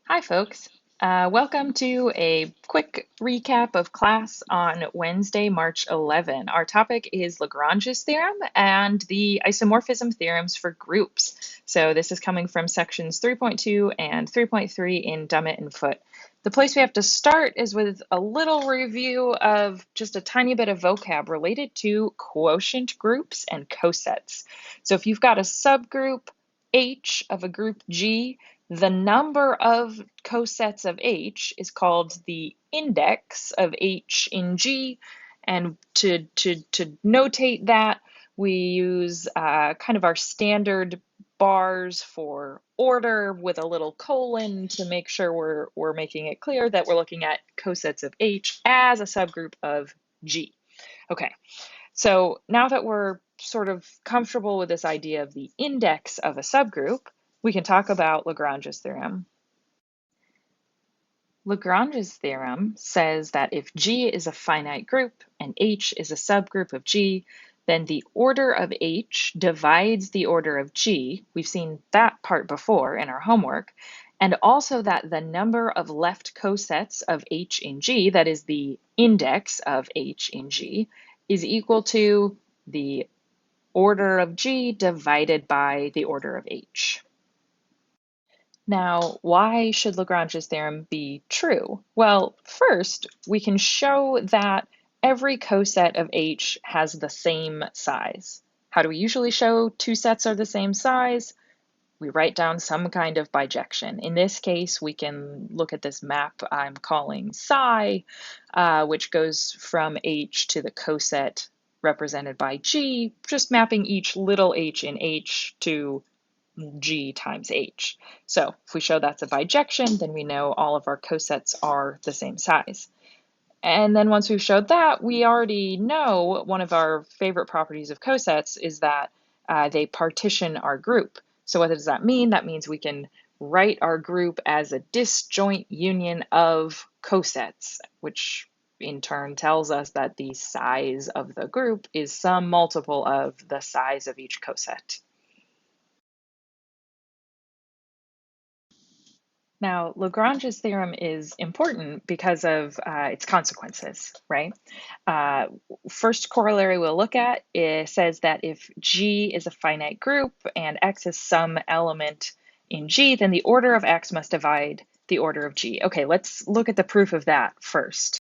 Hi, folks. Welcome to a quick recap of class on Wednesday, March 11. Our topic is Lagrange's theorem and the isomorphism theorems for groups. So this is coming from sections 3.2 and 3.3 in Dummett and Foote. The place we have to start is with a little review of just a tiny bit of vocab related to quotient groups and cosets. So if you've got a subgroup H of a group G, the number of cosets of H is called the index of H in G, and to notate that, we use kind of our standard bars for order with a little colon to make sure we're making it clear that we're looking at cosets of H as a subgroup of G. Okay, so now that we're sort of comfortable with this idea of the index of a subgroup, we can talk about Lagrange's theorem. Lagrange's theorem says that if G is a finite group and H is a subgroup of G, then the order of H divides the order of G. We've seen that part before in our homework. And also that the number of left cosets of H in G, that is the index of H in G, is equal to the order of G divided by the order of H. Now, why should Lagrange's theorem be true? Well, first, we can show that every coset of H has the same size. How do we usually show two sets are the same size? We write down some kind of bijection. In this case, we can look at this map I'm calling psi, which goes from H to the coset represented by G, just mapping each little h in H to G times H. So if we show that's a bijection, then we know all of our cosets are the same size. And then once we've showed that, we already know one of our favorite properties of cosets is that they partition our group. So what does that mean? That means we can write our group as a disjoint union of cosets, which in turn tells us that the size of the group is some multiple of the size of each coset. Now, Lagrange's theorem is important because of its consequences, right? First corollary we'll look at, it says that if G is a finite group and X is some element in G, then the order of X must divide the order of G. Okay, let's look at the proof of that first.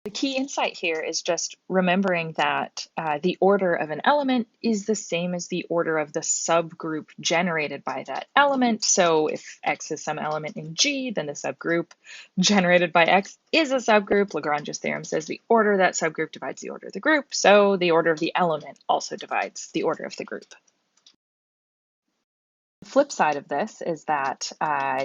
The key insight here is just remembering that the order of an element is the same as the order of the subgroup generated by that element. So if X is some element in G, then the subgroup generated by X is a subgroup. Lagrange's theorem says the order of that subgroup divides the order of the group. So the order of the element also divides the order of the group. The flip side of this is that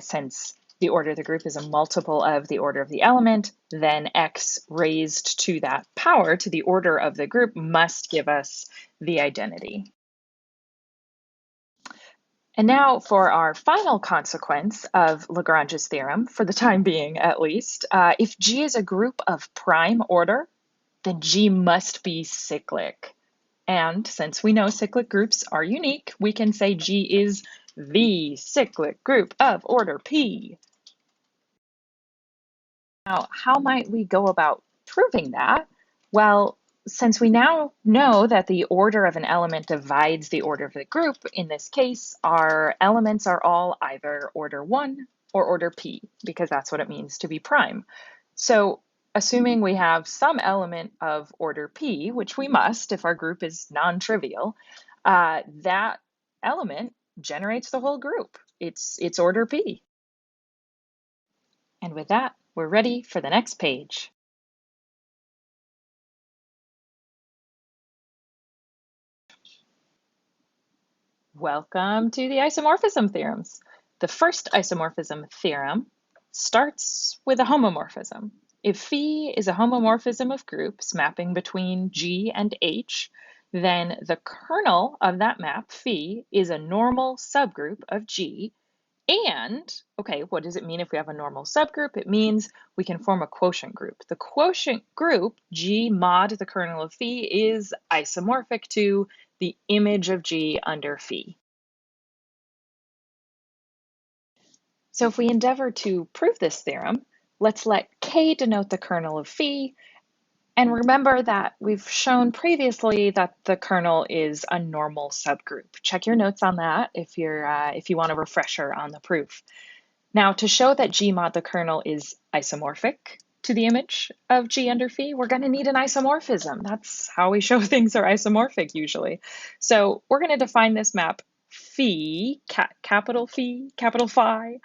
since the order of the group is a multiple of the order of the element, then X raised to that power, to the order of the group, must give us the identity. And now for our final consequence of Lagrange's theorem, for the time being at least, if G is a group of prime order, then G must be cyclic. And since we know cyclic groups are unique, we can say G is the cyclic group of order P. Now, how might we go about proving that? Well, since we now know that the order of an element divides the order of the group, in this case, our elements are all either order 1 or order P, because that's what it means to be prime. So assuming we have some element of order P, which we must if our group is non-trivial, that element generates the whole group. It's order P. And with that, we're ready for the next page. Welcome to the isomorphism theorems. The first isomorphism theorem starts with a homomorphism. If phi is a homomorphism of groups mapping between G and H, then the kernel of that map, phi, is a normal subgroup of G. And, okay, what does it mean if we have a normal subgroup? It means we can form a quotient group. The quotient group, G mod the kernel of phi, is isomorphic to the image of G under phi. So if we endeavor to prove this theorem, let's let K denote the kernel of phi. And remember that we've shown previously that the kernel is a normal subgroup. Check your notes on that if you want a refresher on the proof. Now, to show that G mod the kernel is isomorphic to the image of G under phi, we're going to need an isomorphism. That's how we show things are isomorphic usually. So we're going to define this map phi, capital phi,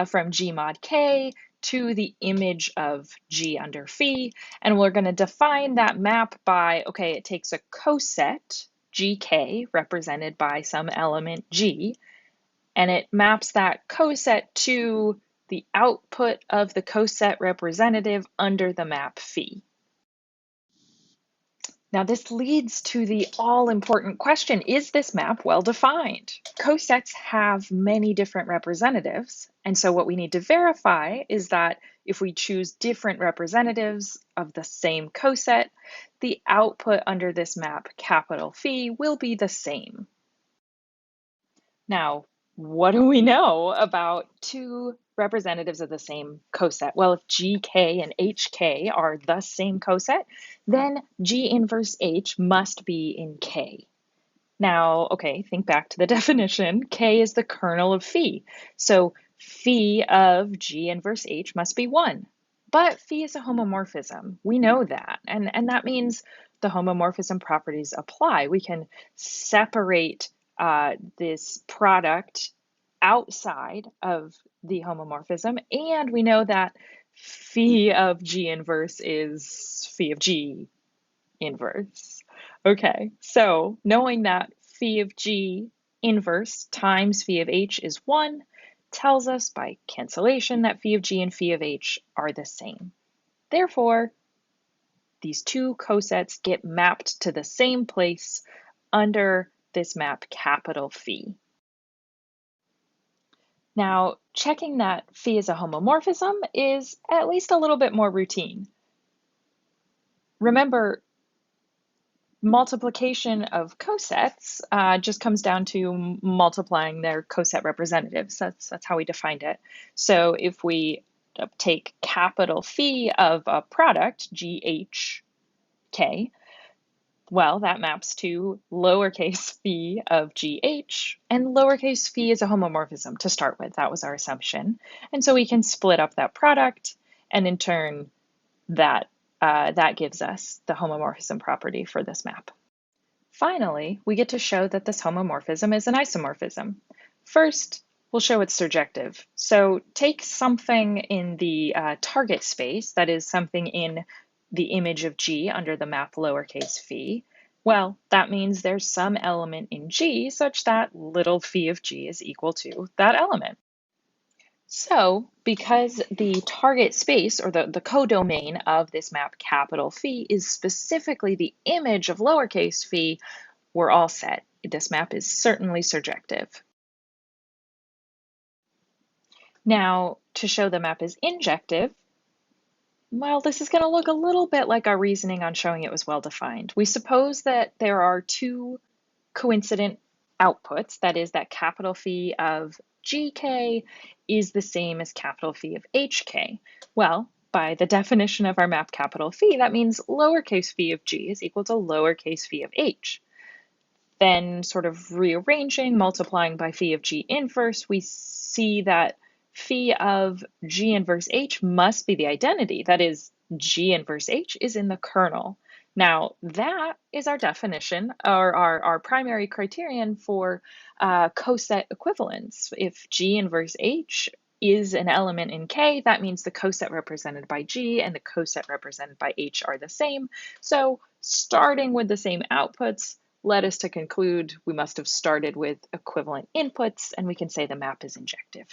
from G mod K to the image of G under phi. And we're going to define that map by, okay, it takes a coset, GK, represented by some element G, and it maps that coset to the output of the coset representative under the map phi. Now this leads to the all-important question, is this map well defined? Cosets have many different representatives, and so what we need to verify is that if we choose different representatives of the same coset, the output under this map, capital Phi, will be the same. Now, what do we know about two representatives of the same coset? Well, if GK and HK are the same coset, then G inverse H must be in K. Now, okay, think back to the definition. K is the kernel of phi. So phi of G inverse H must be 1. But phi is a homomorphism. We know that. And that means the homomorphism properties apply. We can separate this product outside of the homomorphism. And we know that phi of G inverse is phi of G inverse. Okay, so knowing that phi of G inverse times phi of H is 1 tells us by cancellation that phi of G and phi of H are the same. Therefore, these two cosets get mapped to the same place under this map capital Phi. Now, checking that phi is a homomorphism is at least a little bit more routine. Remember, multiplication of cosets just comes down to multiplying their coset representatives. That's how we defined it. So if we take capital Phi of a product, GHK, well, that maps to lowercase phi of GH, and lowercase phi is a homomorphism to start with. That was our assumption. And so we can split up that product, and in turn, that gives us the homomorphism property for this map. Finally, we get to show that this homomorphism is an isomorphism. First, we'll show it's surjective. So take something in the target space, that is something in the image of G under the map lowercase phi. Well, that means there's some element in G such that little phi of G is equal to that element. So because the target space, or the codomain of this map capital Phi, is specifically the image of lowercase phi, we're all set. This map is certainly surjective. Now, to show the map is injective, well, this is going to look a little bit like our reasoning on showing it was well defined. We suppose that there are two coincident outputs, that is, that capital Phi of GK is the same as capital Phi of HK. Well, by the definition of our map capital Phi, that means lowercase phi of G is equal to lowercase phi of H. Then sort of rearranging, multiplying by phi of G inverse, we see that phi of G inverse H must be the identity. That is, G inverse H is in the kernel. Now, that is our definition, or our primary criterion for coset equivalence. If G inverse H is an element in K, that means the coset represented by G and the coset represented by H are the same. So starting with the same outputs led us to conclude we must have started with equivalent inputs, and we can say the map is injective.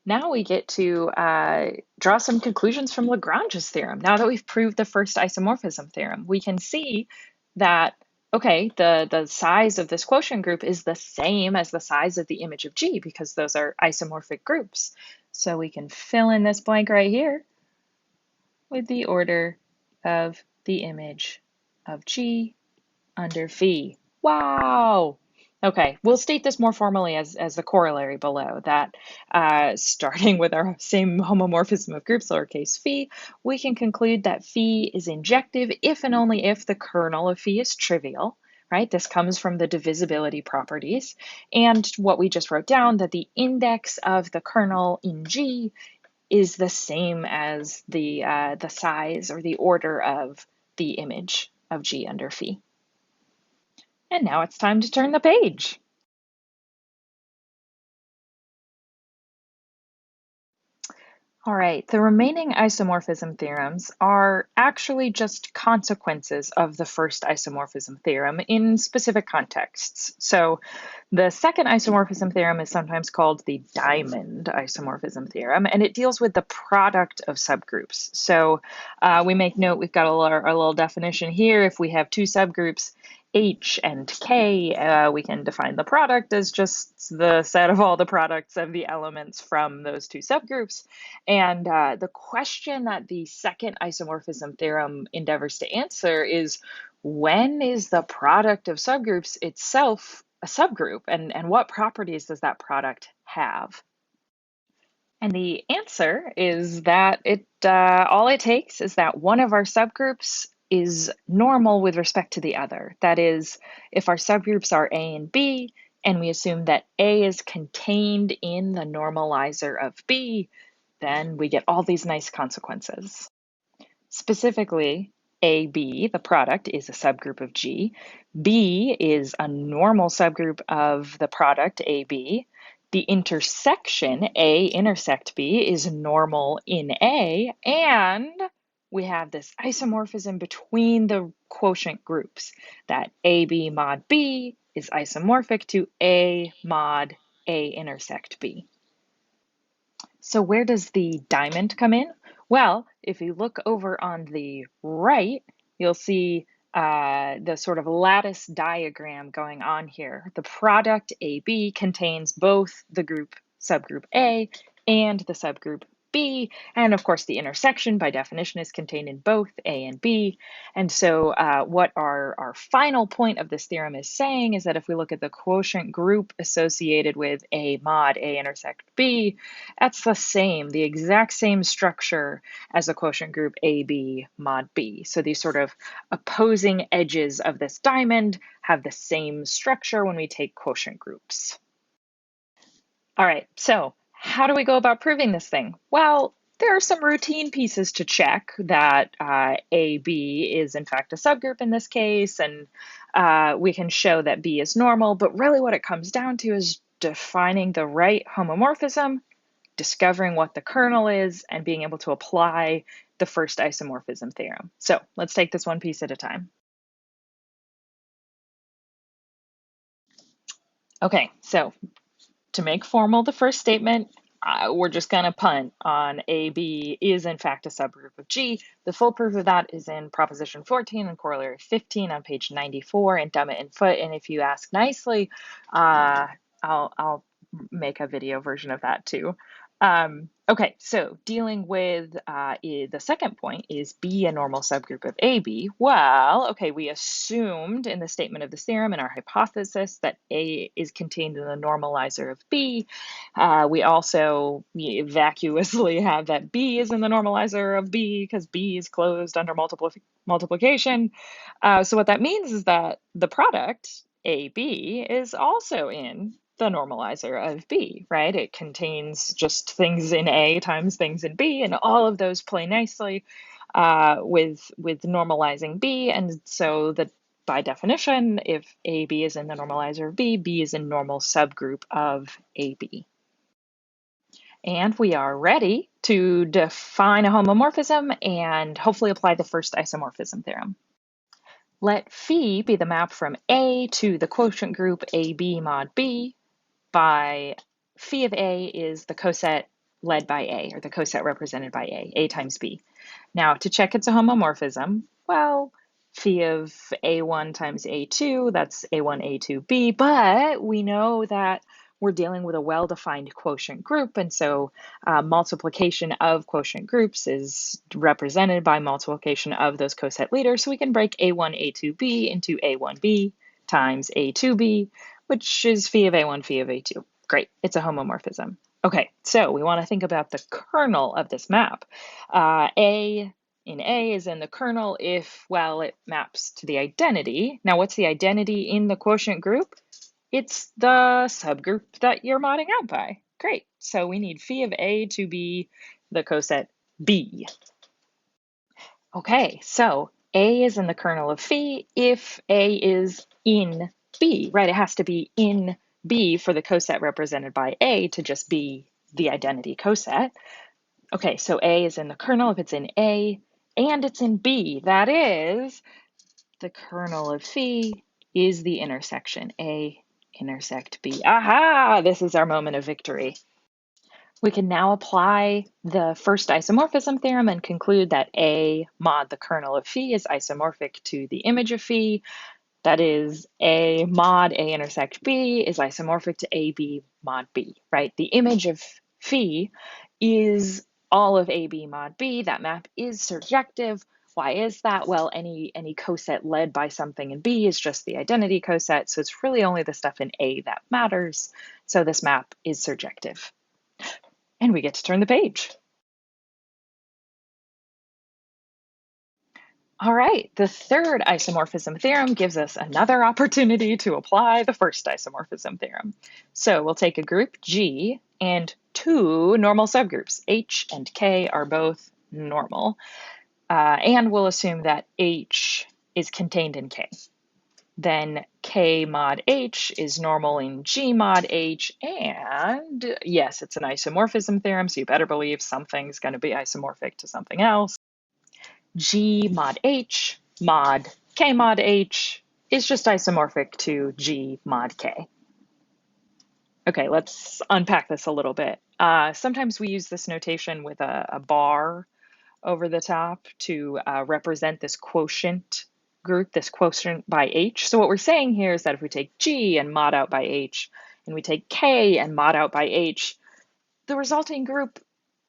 Now we get to draw some conclusions from Lagrange's theorem. Now that we've proved the first isomorphism theorem, we can see that, okay, the size of this quotient group is the same as the size of the image of G because those are isomorphic groups. So we can fill in this blank right here with the order of the image of G under phi. Wow! Okay, we'll state this more formally as the corollary below, that starting with our same homomorphism of groups, lowercase phi, we can conclude that phi is injective if and only if the kernel of phi is trivial, right? This comes from the divisibility properties. And what we just wrote down, that the index of the kernel in G is the same as the size or the order of the image of G under phi. And now it's time to turn the page. All right, the remaining isomorphism theorems are actually just consequences of the first isomorphism theorem in specific contexts. So the second isomorphism theorem is sometimes called the diamond isomorphism theorem, and it deals with the product of subgroups. So we make note, we've got our little definition here. If we have two subgroups, H and K, we can define the product as just the set of all the products of the elements from those two subgroups. And the question that the second isomorphism theorem endeavors to answer is, when is the product of subgroups itself a subgroup, and what properties does that product have? And the answer is that all it takes is that one of our subgroups is normal with respect to the other. That is, if our subgroups are A and B, and we assume that A is contained in the normalizer of B, then we get all these nice consequences. Specifically, AB, the product, is a subgroup of G. B is a normal subgroup of the product AB. The intersection A intersect B is normal in A, and we have this isomorphism between the quotient groups, that AB mod B is isomorphic to A mod A intersect B. So where does the diamond come in? Well, if you look over on the right, you'll see the sort of lattice diagram going on here. The product AB contains both the group subgroup A and the subgroup B, and of course the intersection by definition is contained in both A and B. And so what our final point of this theorem is saying is that if we look at the quotient group associated with A mod A intersect B, that's the exact same structure as the quotient group AB mod B. So these sort of opposing edges of this diamond have the same structure when we take quotient groups. All right, so how do we go about proving this thing? Well, there are some routine pieces to check that AB is in fact a subgroup in this case, and we can show that B is normal, but really what it comes down to is defining the right homomorphism, discovering what the kernel is, and being able to apply the first isomorphism theorem. So let's take this one piece at a time. Okay, so to make formal the first statement, we're just going to punt on AB is in fact a subgroup of G. The full proof of that is in proposition 14 and corollary 15 on page 94 in Dummett and Foote. And if you ask nicely, I'll make a video version of that too. Okay, so dealing with the second point, is B a normal subgroup of AB? Well, okay, we assumed in the statement of the theorem in our hypothesis that A is contained in the normalizer of B. We also vacuously have that B is in the normalizer of B because B is closed under multiplication. So what that means is that the product, AB, is also in the normalizer of B, right? It contains just things in A times things in B, and all of those play nicely with normalizing B. And so that by definition, if AB is in the normalizer of B, B is a normal subgroup of AB. And we are ready to define a homomorphism and hopefully apply the first isomorphism theorem. Let phi be the map from A to the quotient group AB mod B, by phi of A is the coset led by A, or the coset represented by A times B. Now, to check it's a homomorphism, well, phi of A1 times A2, that's A1, A2B, but we know that we're dealing with a well-defined quotient group, and so multiplication of quotient groups is represented by multiplication of those coset leaders, so we can break A1, A2B into A1B times A2B, which is phi of A1, phi of A2. Great, it's a homomorphism. Okay, so we want to think about the kernel of this map. A in A is in the kernel if, well, it maps to the identity. Now, what's the identity in the quotient group? It's the subgroup that you're modding out by. Great, so we need phi of A to be the coset B. Okay, so A is in the kernel of phi if A is in B, right? It has to be in B for the coset represented by A to just be the identity coset. Okay, so A is in the kernel if it's in A and it's in B. That is, the kernel of phi is the intersection A intersect B. Aha! This is our moment of victory. We can now apply the first isomorphism theorem and conclude that A mod the kernel of phi is isomorphic to the image of phi. That is, A mod A intersect B is isomorphic to AB mod B, right? The image of phi is all of AB mod B. That map is surjective. Why is that? Well, any coset led by something in B is just the identity coset, so it's really only the stuff in A that matters. So this map is surjective. And we get to turn the page. All right, the third isomorphism theorem gives us another opportunity to apply the first isomorphism theorem. So we'll take a group G and two normal subgroups. H and K are both normal. And we'll assume that H is contained in K. Then K mod H is normal in G mod H, and yes, it's an isomorphism theorem, so you better believe something's going to be isomorphic to something else. G mod H mod K mod H is just isomorphic to G mod K. Okay, let's unpack this a little bit. Sometimes we use this notation with a bar over the top to represent this quotient group, this quotient by H. So what we're saying here is that if we take G and mod out by H, and we take K and mod out by H, the resulting group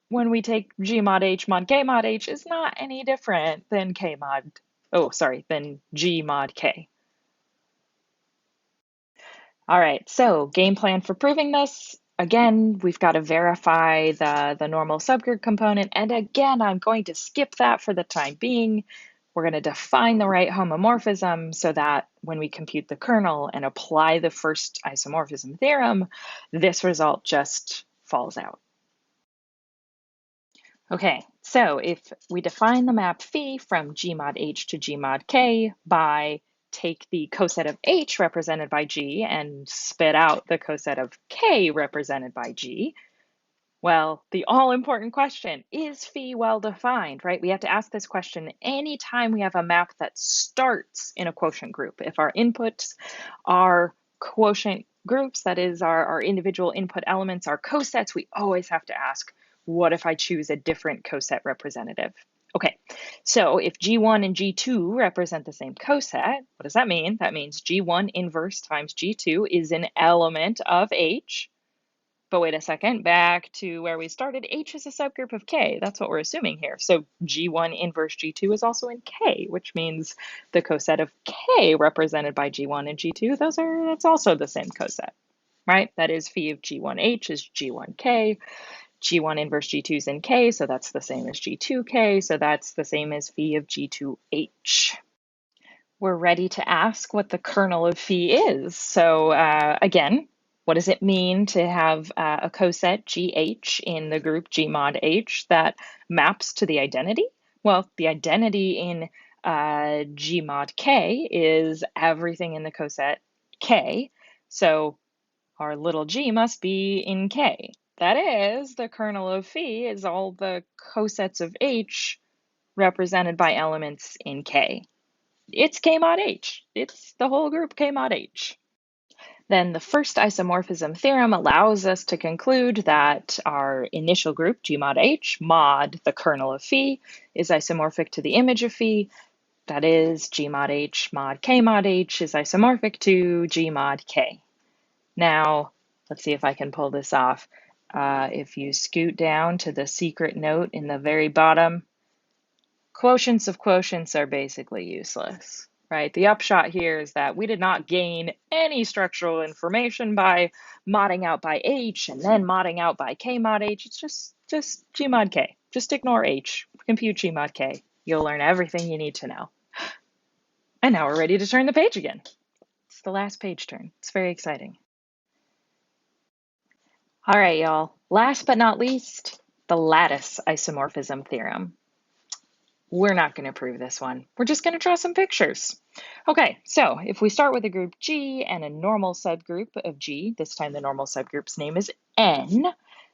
when we take G mod K mod H is not any different than than G mod K. All right, so game plan for proving this. Again, we've got to verify the normal subgroup component. And again, I'm going to skip that for the time being. We're going to define the right homomorphism so that when we compute the kernel and apply the first isomorphism theorem, this result just falls out. Okay, so if we define the map phi from G mod H to G mod K by take the coset of H represented by G and spit out the coset of K represented by G, well, the all-important question, is phi well-defined, right? We have to ask this question anytime we have a map that starts in a quotient group. If our inputs are quotient groups, that is our individual input elements, our cosets, we always have to ask, what if I choose a different coset representative? Okay, so if G1 and G2 represent the same coset, what does that mean? That means G1 inverse times G2 is an element of H. But wait a second, back to where we started, H is a subgroup of K. That's what we're assuming here. So G1 inverse G2 is also in K, which means the coset of K represented by G1 and G2, that's also the same coset, right? That is phi of G1H is G1K. G1 inverse G2 is in K, so that's the same as G2K, so that's the same as phi of G2H. We're ready to ask what the kernel of phi is. So again, what does it mean to have a coset GH in the group G mod H that maps to the identity? Well, the identity in G mod K is everything in the coset K, so our little g must be in K. That is, the kernel of phi is all the cosets of H represented by elements in K. It's K mod H. It's the whole group K mod H. Then the first isomorphism theorem allows us to conclude that our initial group, G mod H, mod the kernel of phi, is isomorphic to the image of phi. That is, G mod H mod K mod H is isomorphic to G mod K. Now, let's see if I can pull this off. If you scoot down to the secret note in the very bottom, quotients of quotients are basically useless, right? The upshot here is that we did not gain any structural information by modding out by H and then modding out by K mod H. It's just G mod K. Just ignore H, compute G mod K. You'll learn everything you need to know. And now we're ready to turn the page again. It's the last page turn. It's very exciting. All right, y'all. Last but not least, the lattice isomorphism theorem. We're not going to prove this one. We're just going to draw some pictures. Okay, so if we start with a group G and a normal subgroup of G, this time the normal subgroup's name is N,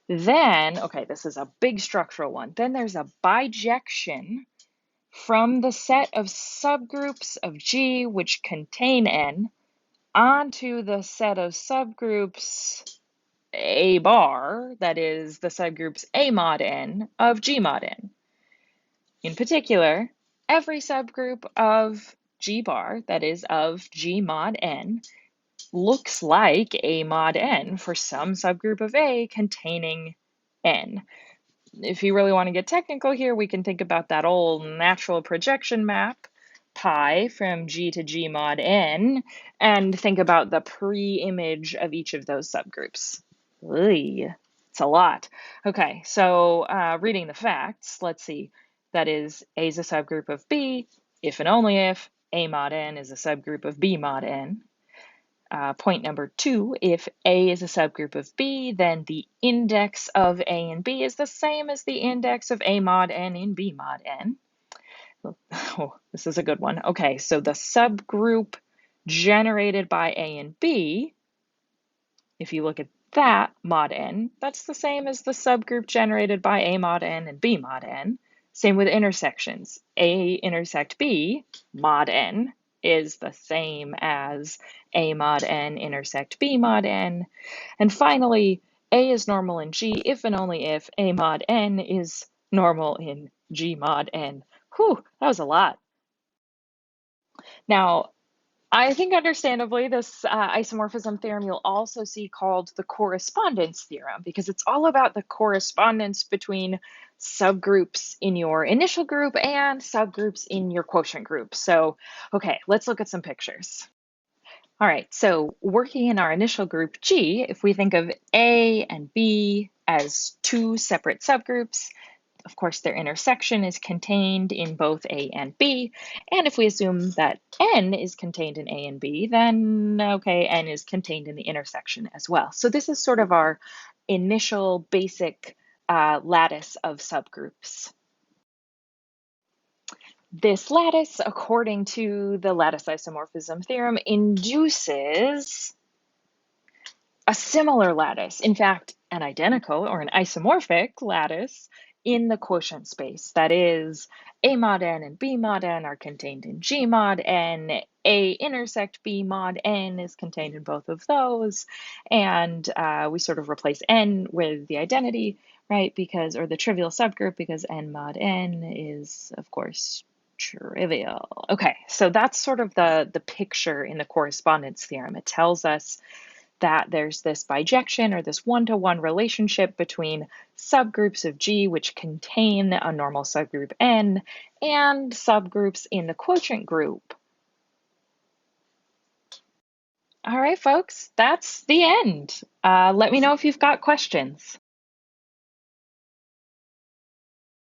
then, okay, this is a big structural one. Then there's a bijection from the set of subgroups of G which contain N onto the set of subgroups A bar, that is the subgroups A mod N of G mod N. In particular, every subgroup of G bar, that is of G mod N, looks like A mod N for some subgroup of A containing N. If you really want to get technical here, we can think about that old natural projection map, pi from G to G mod N, and think about the pre-image of each of those subgroups. It's a lot. Okay, so reading the facts, let's see. That is, A is a subgroup of B, if and only if A mod N is a subgroup of B mod N. Point number 2, if A is a subgroup of B, then the index of A and B is the same as the index of A mod N in B mod N. Oh, this is a good one. Okay, so the subgroup generated by A and B, if you look at that mod N, that's the same as the subgroup generated by A mod N and B mod N. Same with intersections. A intersect B mod N is the same as A mod N intersect B mod N. And finally, A is normal in G if and only if A mod N is normal in G mod N. Whew, that was a lot. Now, I think understandably, this isomorphism theorem you'll also see called the correspondence theorem because it's all about the correspondence between subgroups in your initial group and subgroups in your quotient group. So, okay, let's look at some pictures. All right, so working in our initial group G, if we think of A and B as two separate subgroups, of course, their intersection is contained in both A and B. And if we assume that N is contained in A and B, then, okay, N is contained in the intersection as well. So this is sort of our initial basic lattice of subgroups. This lattice, according to the lattice isomorphism theorem, induces a similar lattice, in fact, an identical or an isomorphic lattice in the quotient space. That is, A mod N and B mod N are contained in G mod N, A intersect B mod N is contained in both of those, and we sort of replace N with the identity, right, because, or the trivial subgroup, because N mod N is, of course, trivial. Okay, so that's sort of the picture in the correspondence theorem. It tells us that there's this bijection or this one-to-one relationship between subgroups of G which contain a normal subgroup N and subgroups in the quotient group. All right, folks, that's the end. Let me know if you've got questions.